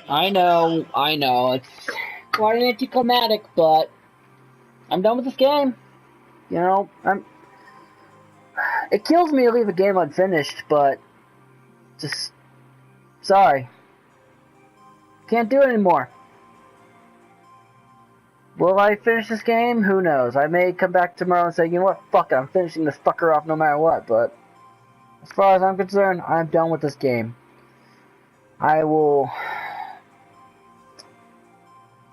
I know, it's quite anticlimactic, but I'm done with this game. You know, it kills me to leave a game unfinished, but just, sorry. Can't do it anymore. Will I finish this game? Who knows? I may come back tomorrow and say, you know what, fuck it, I'm finishing this fucker off no matter what, but as far as I'm concerned, I'm done with this game. I will...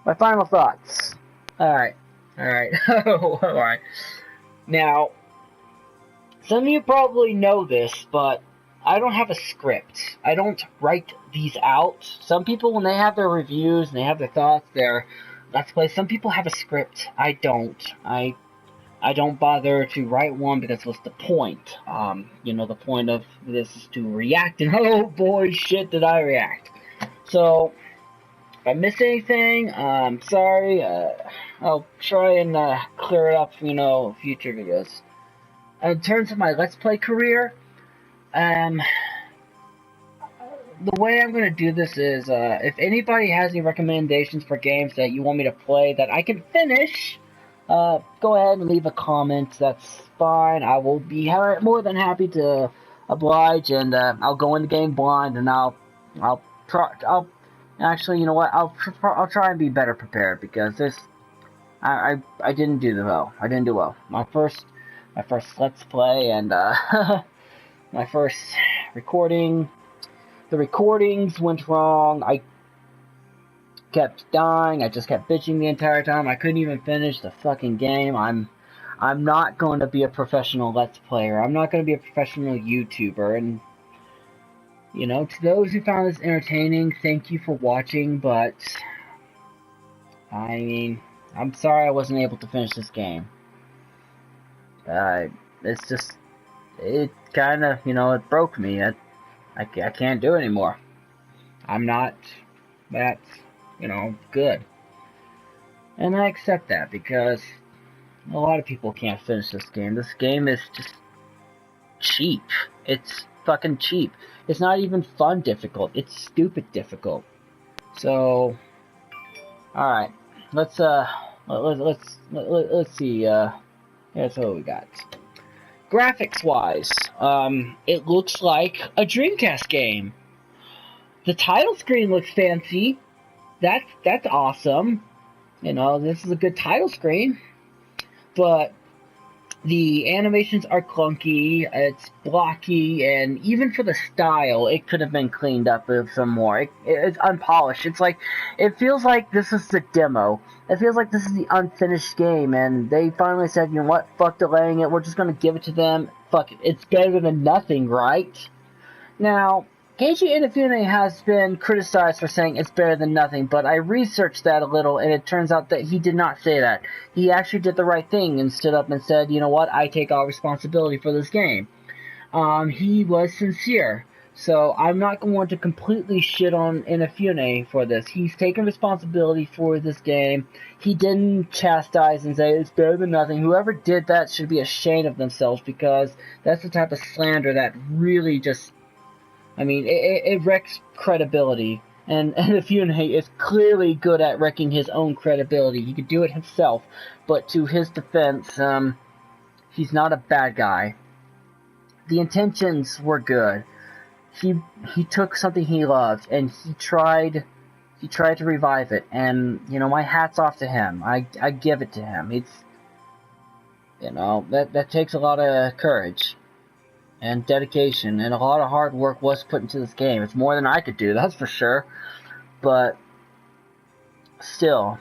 My final thoughts. Alright. Alright. Now, some of you probably know this, but I don't have a script. I don't write these out. Some people, when they have their reviews and they have their thoughts, their Let's Play, some people have a script. I don't. I don't bother to write one because what's the point? The point of this is to react, and oh boy, shit did I react. So, if I missed anything, I'm sorry. I'll try and clear it up, future videos. In terms of my Let's Play career, the way I'm going to do this is, if anybody has any recommendations for games that you want me to play that I can finish, go ahead and leave a comment. That's fine. I will be more than happy to oblige, and I'll go in the game blind, and I'll actually, you know what? I'll try and be better prepared because I didn't do well. I didn't do well. My first Let's Play and my first recording. The recordings went wrong. I kept dying. I just kept bitching the entire time. I couldn't even finish the fucking game. I'm not going to be a professional Let's Player. I'm not going to be a professional YouTuber. And to those who found this entertaining, thank you for watching. But I mean, I'm sorry I wasn't able to finish this game. It's just, it kind of, it broke me. I can't do it anymore. I'm not that, good. And I accept that because a lot of people can't finish this game. This game is just cheap. It's fucking cheap. It's not even fun difficult. It's stupid difficult. So, all right. Let's see. Here's what we got. Graphics-wise, it looks like a Dreamcast game. The title screen looks fancy. That's awesome. This is a good title screen. But the animations are clunky, it's blocky, and even for the style, it could have been cleaned up with some more. It's unpolished. It feels like this is the demo. It feels like this is the unfinished game, and they finally said, you know what, fuck delaying it, we're just gonna give it to them. Fuck it, it's better than nothing, right? Now, Keiji Inafune has been criticized for saying it's better than nothing, but I researched that a little, and it turns out that he did not say that. He actually did the right thing and stood up and said, you know what, I take all responsibility for this game. He was sincere, so I'm not going to completely shit on Inafune for this. He's taken responsibility for this game. He didn't chastise and say it's better than nothing. Whoever did that should be ashamed of themselves, because that's the type of slander that really just... it wrecks credibility, and Inafune is clearly good at wrecking his own credibility. He could do it himself, but to his defense, he's not a bad guy. The intentions were good. He took something he loved, and he tried to revive it, and, my hat's off to him. I give it to him. It's, that takes a lot of courage and dedication, and a lot of hard work was put into this game. It's more than I could do, that's for sure. But still,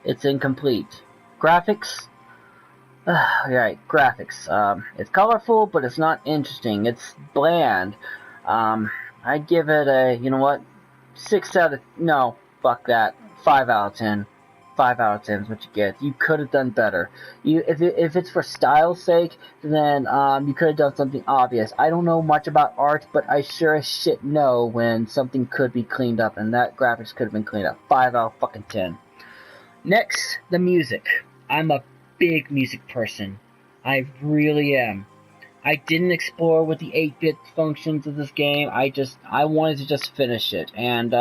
it's incomplete. Graphics, right, graphics. It's colorful, but it's not interesting. It's bland. I'd give it a, 5 out of 10. 5 out of 10 is what you get. You could have done better. If it's for style's sake, then you could have done something obvious. I don't know much about art, but I sure as shit know when something could be cleaned up, and that graphics could have been cleaned up. 5 out of fucking 10. Next, the music. I'm a big music person. I really am. I didn't explore with the 8-bit functions of this game. I wanted to just finish it, and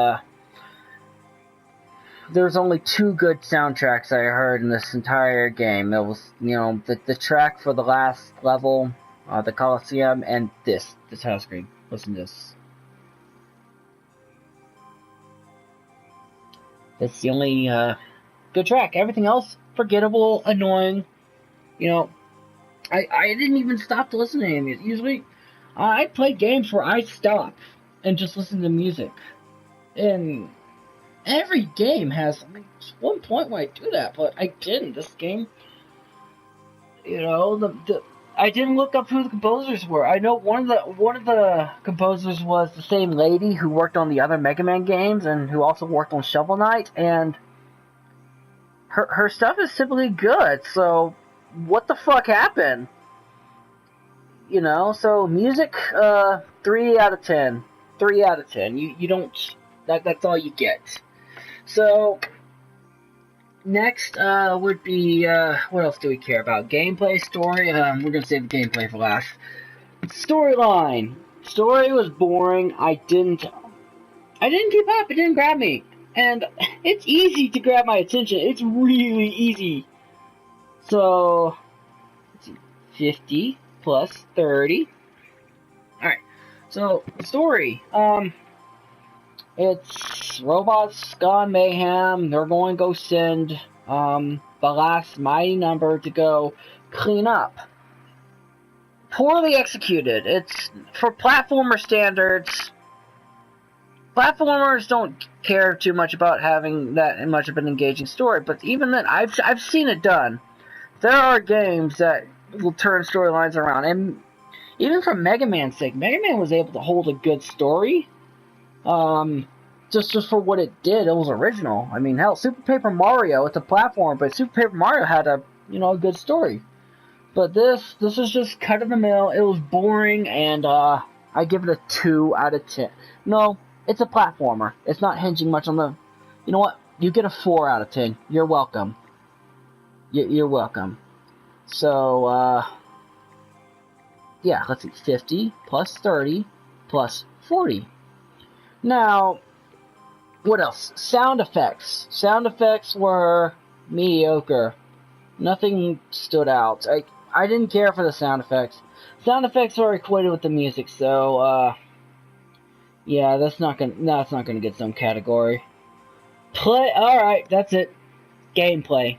there's only two good soundtracks I heard in this entire game. It was, the track for the last level, the Coliseum, and this title screen. Listen to this. That's the only good track. Everything else, forgettable, annoying. I didn't even stop to listen to any music. Usually, I play games where I stop and just listen to music. And every game has, one point where I do that, but I didn't. This game, I didn't look up who the composers were. I know one of the composers was the same lady who worked on the other Mega Man games and who also worked on Shovel Knight, and her stuff is simply good. So what the fuck happened? So music, 3 out of 10. 3 out of 10. You don't. That's all you get. So next would be what else do we care about? Gameplay, story. We're gonna save the gameplay for last. Storyline. Story was boring. I didn't keep up. It didn't grab me, and it's easy to grab my attention. It's really easy. So let's see, 50 plus 30. All right. So story. It's robots gone mayhem. They're going to go send the last mighty number to go clean up. Poorly executed. It's for platformer standards. Platformers don't care too much about having that much of an engaging story, but even then, I've seen it done. There are games that will turn storylines around, and even for Mega Man's sake, Mega Man was able to hold a good story. Just for what it did, it was original. I mean, hell, Super Paper Mario, it's a platform, but Super Paper Mario had a good story. But this is just cut of the mill. It was boring, and I give it a 2 out of 10. No, it's a platformer. It's not hinging much on the. You know what? You get a 4 out of 10. You're welcome. You're welcome. So, yeah, let's see. 50 plus 30 plus 40. Now, what else? Sound effects. Sound effects were mediocre. Nothing stood out. I didn't care for the sound effects. Sound effects are equated with the music, so yeah, that's not gonna get some category. Play. All right, that's it. Gameplay.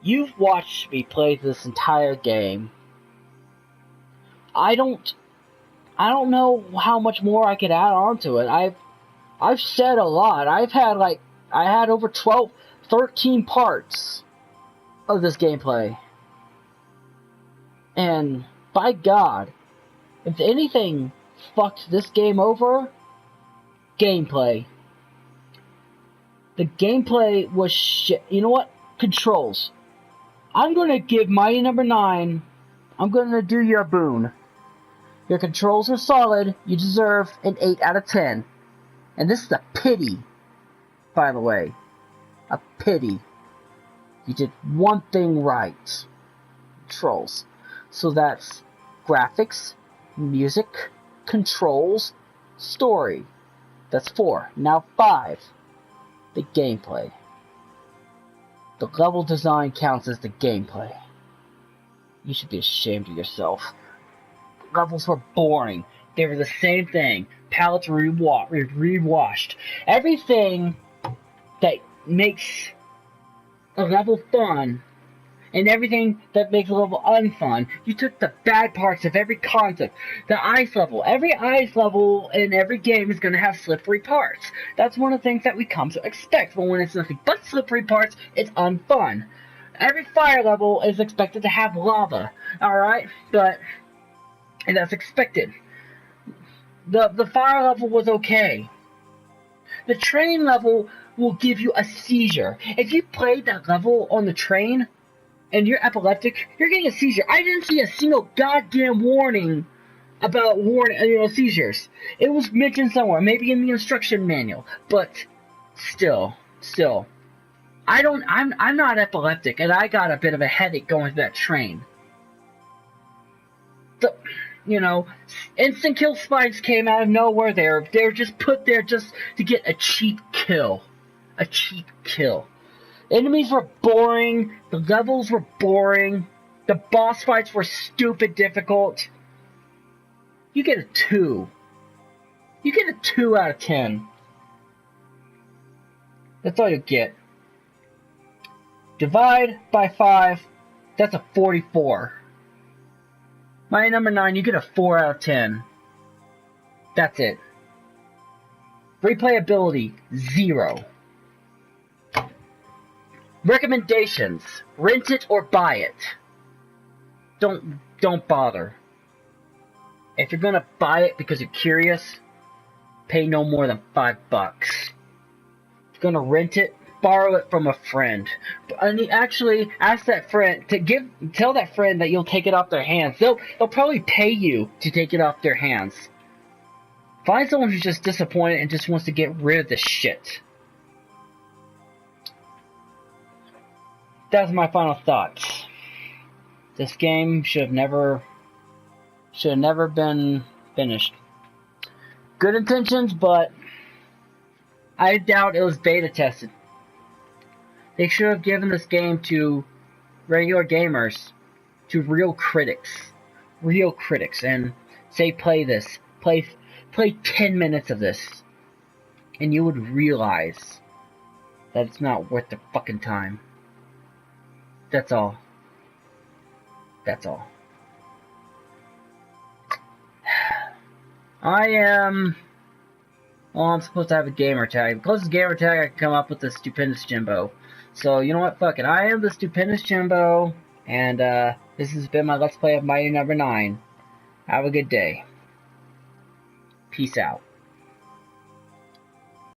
You've watched me play this entire game. I don't know how much more I could add on to it. I've said a lot. I had over 13 parts of this gameplay. And by God, if anything fucked this game over, gameplay. The gameplay was shit. You know what? Controls. I'm gonna give Mighty Number 9, I'm gonna do you a boon. Your controls are solid. You deserve an 8 out of 10. And this is a pity, by the way. A pity. You did one thing right. Controls. So that's graphics, music, controls, story. That's 4. Now 5. The gameplay. The level design counts as the gameplay. You should be ashamed of yourself. Levels were boring. They were the same thing. Palettes rewashed. Everything that makes a level fun and everything that makes a level unfun, you took the bad parts of every concept. The ice level. Every ice level in every game is going to have slippery parts. That's one of the things that we come to expect. But when it's nothing but slippery parts, it's unfun. Every fire level is expected to have lava. Alright? And that's expected. The fire level was okay. The train level will give you a seizure. If you played that level on the train and you're epileptic, you're getting a seizure. I didn't see a single goddamn warning about seizures. It was mentioned somewhere, maybe in the instruction manual, but still, I'm not epileptic, and I got a bit of a headache going through that train. you know, instant kill spikes came out of nowhere. They're just put there just to get a cheap kill. A cheap kill. Enemies were boring. The levels were boring. The boss fights were stupid difficult. You get a 2. You get a 2 out of 10. That's all you get. Divide by 5. That's a 44. My number 9, you get a 4 out of 10. That's it. Replayability, 0. Recommendations: rent it or buy it. Don't bother. If you're gonna buy it because you're curious, pay no more than $5. If you're gonna rent it, borrow it from a friend. And actually ask that friend to tell that friend that you'll take it off their hands. They'll probably pay you to take it off their hands. Find someone who's just disappointed and just wants to get rid of this shit. That's my final thoughts. This game should have never been finished. Good intentions, but I doubt it was beta tested. They should have given this game to regular gamers, to real critics, and say play this, play 10 minutes of this, and you would realize that it's not worth the fucking time. That's all. That's all. I'm supposed to have a gamer tag. The closest gamer tag I can come up with is Stupendous Jimbo. So, you know what? Fuck it. I am the Stupendous Jimbo, and this has been my Let's Play of Mighty Number 9. Have a good day. Peace out.